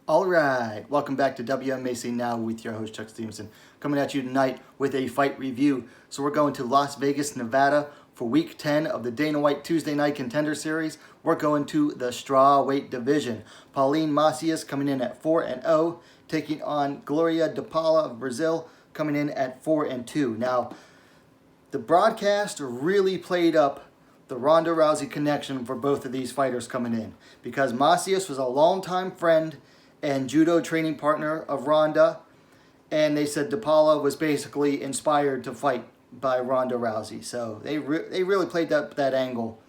All right, welcome back to WMMA Now with your host Chuck Stevenson, coming at you tonight with a fight review. So we're going to Las Vegas, Nevada for Week 10 of the Dana White Tuesday Night Contender Series. We're going to the Strawweight division. Pauline Macias coming in at 4-0, taking on Gloria de Paula of Brazil, coming in at 4-2. Now, the broadcast really played up the Ronda Rousey connection for both of these fighters coming in, because Macias was a longtime friend and judo training partner of Ronda, and they said de Paula was basically inspired to fight by Ronda Rousey. So they really played that angle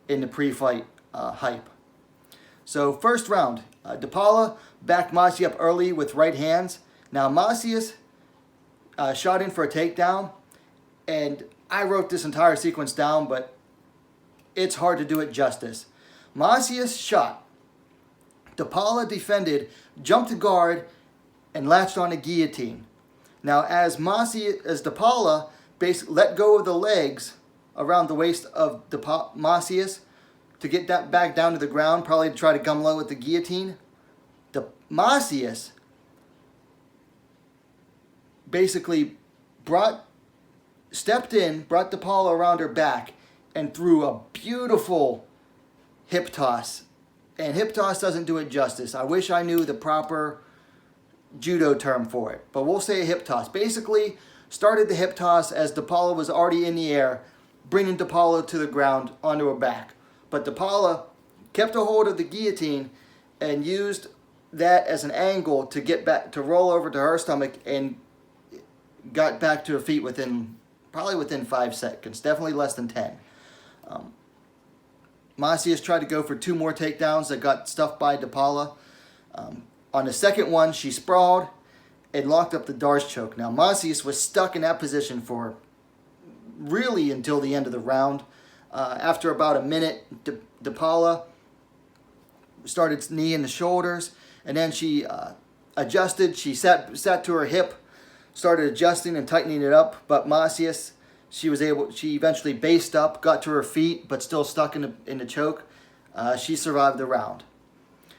in the pre-fight hype. So first round, de Paula backed Macias up early with right hands. Now Macias shot in for a takedown, and I wrote this entire sequence down, but it's hard to do it justice. Macias shot. De Paula defended, jumped to guard, and latched on a guillotine. Now, as de Paula basically let go of the legs around the waist of Macias to get that back down to the ground, probably to try to gum low with the guillotine, Macias basically stepped in, brought de Paula around her back, and threw a beautiful hip toss. And hip toss doesn't do it justice. I wish I knew the proper judo term for it, but we'll say a hip toss. Basically, started the hip toss as de Paula was already in the air, bringing de Paula to the ground onto her back. But de Paula kept a hold of the guillotine and used that as an angle to get back, to roll over to her stomach, and got back to her feet probably within 5 seconds, definitely less than 10. Macias tried to go for 2 more takedowns that got stuffed by de Paula. On the second one, she sprawled and locked up the Darce choke. Now, Macias was stuck in that position for really until the end of the round. After about a minute, de Paula started kneeing the shoulders, and then she adjusted. She sat to her hip, started adjusting and tightening it up, but Macias, she eventually based up, got to her feet, but still stuck in the choke. She survived the round.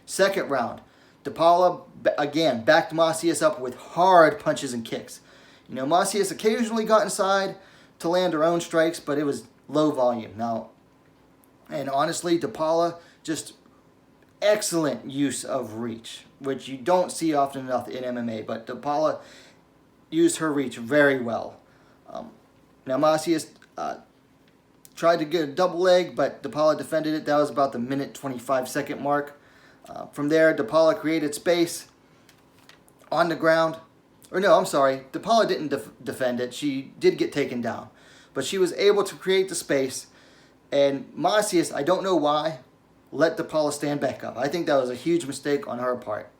Second round, de Paula again backed Macias up with hard punches and kicks. You know, Macias occasionally got inside to land her own strikes, but it was low volume. Now, and honestly, de Paula, just excellent use of reach, which you don't see often enough in MMA, but de Paula used her reach very well. Now, Macias tried to get a double leg, but de Paula defended it. That was about the minute 25-second mark. From there, de Paula created space on the ground. Or no, I'm sorry. De Paula didn't defend it. She did get taken down. But she was able to create the space. And Macias, I don't know why, let de Paula stand back up. I think that was a huge mistake on her part.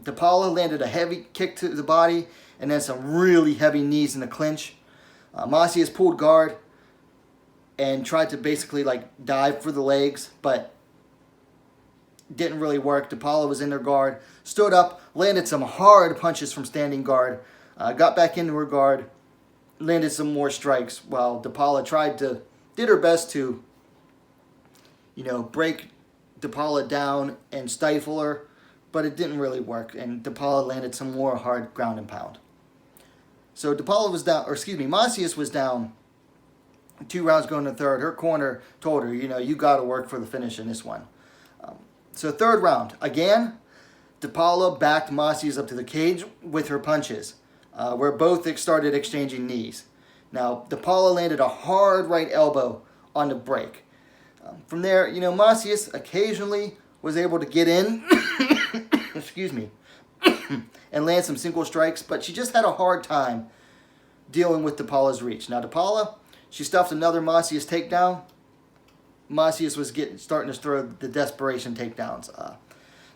De Paula landed a heavy kick to the body and then some really heavy knees in the clinch. Macias pulled guard and tried to basically dive for the legs, but didn't really work. De Paula was in her guard, stood up, landed some hard punches from standing guard, got back into her guard, landed some more strikes, while de Paula did her best to, break de Paula down and stifle her, but it didn't really work, and de Paula landed some more hard ground and pound. So Macias was down 2 rounds going to third. Her corner told her, you got to work for the finish in this one. So third round, again, de Paula backed Macias up to the cage with her punches, where both started exchanging knees. Now, de Paula landed a hard right elbow on the break. From there, Macias occasionally was able to get in, excuse me, and land some single strikes, but she just had a hard time dealing with de Paula's reach. Now, de Paula, she stuffed another Macias takedown. Macias was starting to throw the desperation takedowns.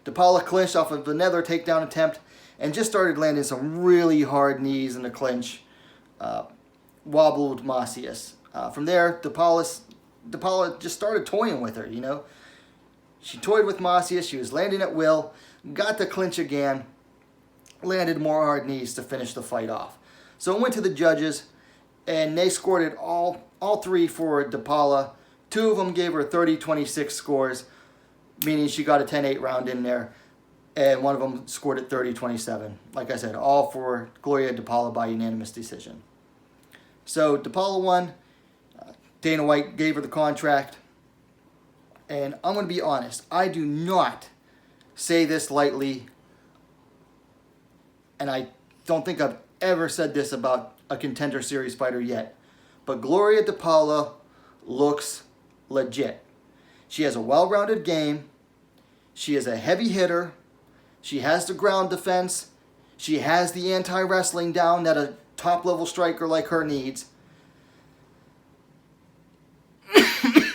De Paula clinched off of another takedown attempt and just started landing some really hard knees in the clinch, wobbled Macias. From there, de Paula just started toying with her, She toyed with Macias. She was landing at will, got the clinch again, landed more hard knees to finish the fight off. So it went to the judges, and they scored it all 3 for de Paula. 2 of them gave her 30-26 scores, meaning she got a 10-8 round in there. and one of them scored at 30-27. Like I said, all for Gloria de Paula by unanimous decision. So de Paula won. Dana White gave her the contract. And I'm going to be honest, I do not say this lightly, and I don't think I've ever said this about a Contender Series fighter yet, but Gloria de Paula looks legit. She has a well-rounded game. She is a heavy hitter. She has the ground defense. She has the anti-wrestling down that a top-level striker like her needs.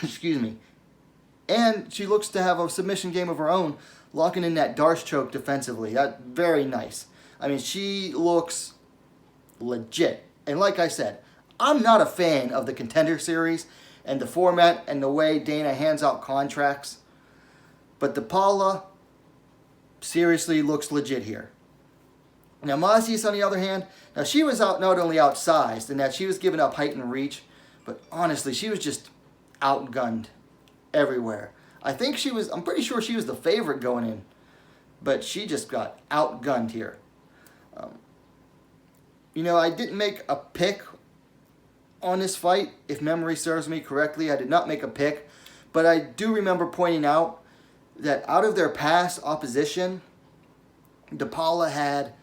Excuse me. And she looks to have a submission game of her own, locking in that Darce choke defensively. That's very nice. I mean, she looks legit. And like I said, I'm not a fan of the Contender Series and the format and the way Dana hands out contracts. But de Paula seriously looks legit here. Now, Macias, on the other hand, now she was not only outsized in that she was giving up height and reach, but honestly, she was just outgunned everywhere. I'm pretty sure she was the favorite going in, but she just got outgunned here. I didn't make a pick on this fight, if memory serves me correctly. I did not make a pick, but I do remember pointing out that out of their past opposition, de Paula had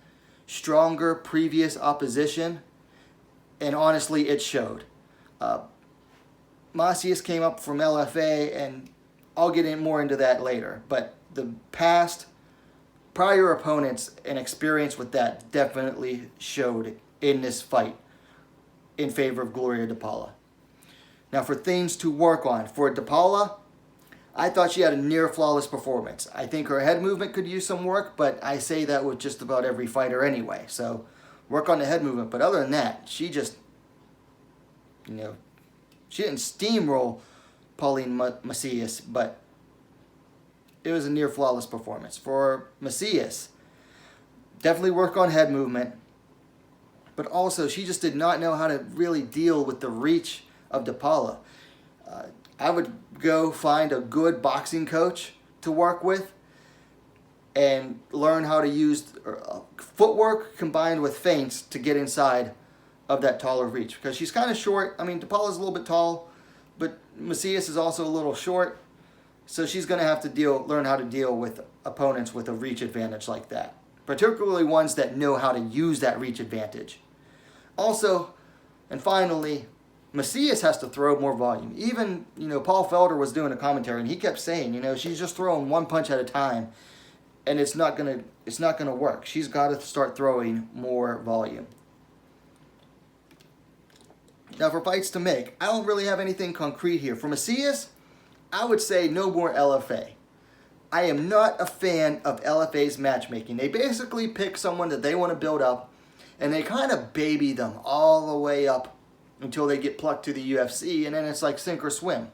stronger previous opposition, and honestly, it showed. Macias came up from LFA, and I'll get more into that later. But the prior opponents and experience with that definitely showed in this fight in favor of Gloria de Paula. Now, for things to work on. For de Paula, I thought she had a near flawless performance. I think her head movement could use some work, but I say that with just about every fighter anyway. So work on the head movement. But other than that, she just, she didn't steamroll Pauline Macias, but it was a near flawless performance. For Macias, definitely work on head movement, but also she just did not know how to really deal with the reach of de Paula. I would go find a good boxing coach to work with and learn how to use footwork combined with feints to get inside of that taller reach, because she's kind of short. I mean, de Paula's a little bit tall, but Macias is also a little short, so she's going to have to learn how to deal with opponents with a reach advantage like that, particularly ones that know how to use that reach advantage. Also, and finally, Macias has to throw more volume. Even, Paul Felder was doing a commentary, and he kept saying, she's just throwing one punch at a time, and it's not gonna work. She's got to start throwing more volume. Now, for fights to make, I don't really have anything concrete here. For Macias, I would say no more LFA. I am not a fan of LFA's matchmaking. They basically pick someone that they want to build up, and they kind of baby them all the way up until they get plucked to the UFC, and then it's like sink or swim.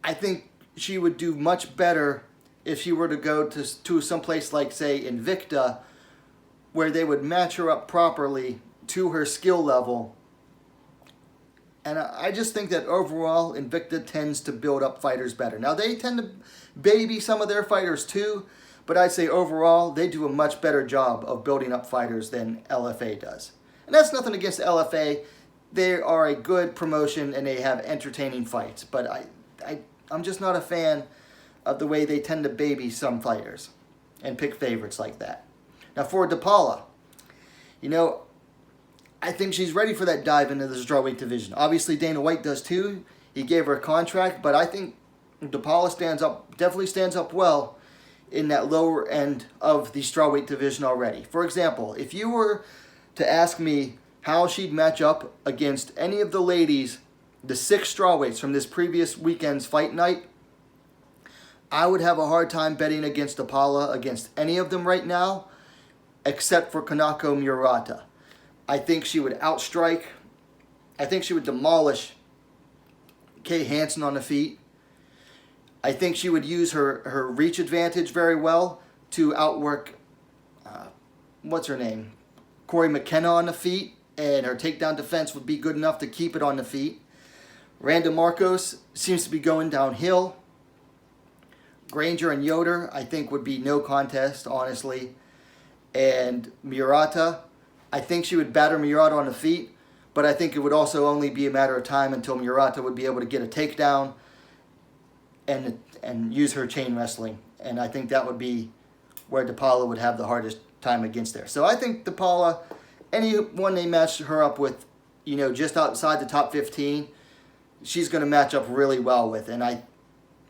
I think she would do much better if she were to go to someplace like, say, Invicta, where they would match her up properly to her skill level. And I just think that overall, Invicta tends to build up fighters better. Now, they tend to baby some of their fighters too, but I'd say overall, they do a much better job of building up fighters than LFA does. And that's nothing against LFA. They are a good promotion, and they have entertaining fights. But I'm just not a fan of the way they tend to baby some fighters and pick favorites like that. Now, for de Paula, I think she's ready for that dive into the strawweight division. Obviously, Dana White does too. He gave her a contract, but I think de Paula definitely stands up well in that lower end of the strawweight division already. For example, if you were to ask me how she'd match up against any of the ladies, the 6 strawweights from this previous weekend's fight night, I would have a hard time betting against de Paula against any of them right now, except for Kanako Murata. I think she would outstrike. I think she would demolish Kay Hansen on the feet. I think she would use her reach advantage very well to outwork, what's her name? Corey McKenna on the feet, and her takedown defense would be good enough to keep it on the feet. Randa Marcos seems to be going downhill. Granger and Yoder, I think, would be no contest, honestly. And Murata, I think she would batter Murata on the feet, but I think it would also only be a matter of time until Murata would be able to get a takedown and use her chain wrestling. And I think that would be where DePaula would have the hardest time against there. So I think DePaula, anyone they match her up with, you know, just outside the top 15, she's going to match up really well with. And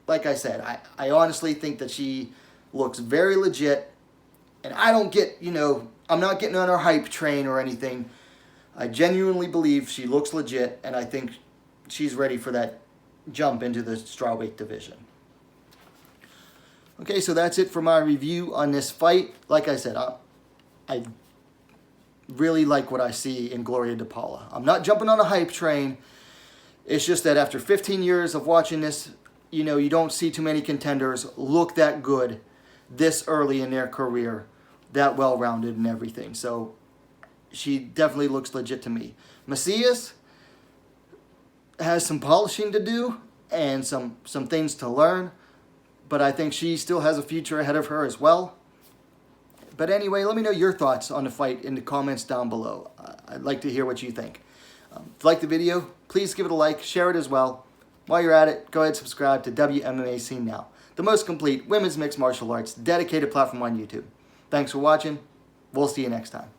like I said, I honestly think that she looks very legit. And I don't get, you know, I'm not getting on her hype train or anything. I genuinely believe she looks legit, and I think she's ready for that jump into the strawweight division. Okay, so that's it for my review on this fight. Like I said, I really like what I see in Gloria de Paula. I'm not jumping on a hype train. It's just that after 15 years of watching this, you know, you don't see too many contenders look that good this early in their career, that well-rounded and everything. So she definitely looks legit to me. Macias has some polishing to do and some things to learn, but I think she still has a future ahead of her as well. But anyway, let me know your thoughts on the fight in the comments down below. I'd like to hear what you think. If you like the video, please give it a like, share it as well. While you're at it, go ahead and subscribe to WMMA Scene Now, the most complete women's mixed martial arts dedicated platform on YouTube. Thanks for watching. We'll see you next time.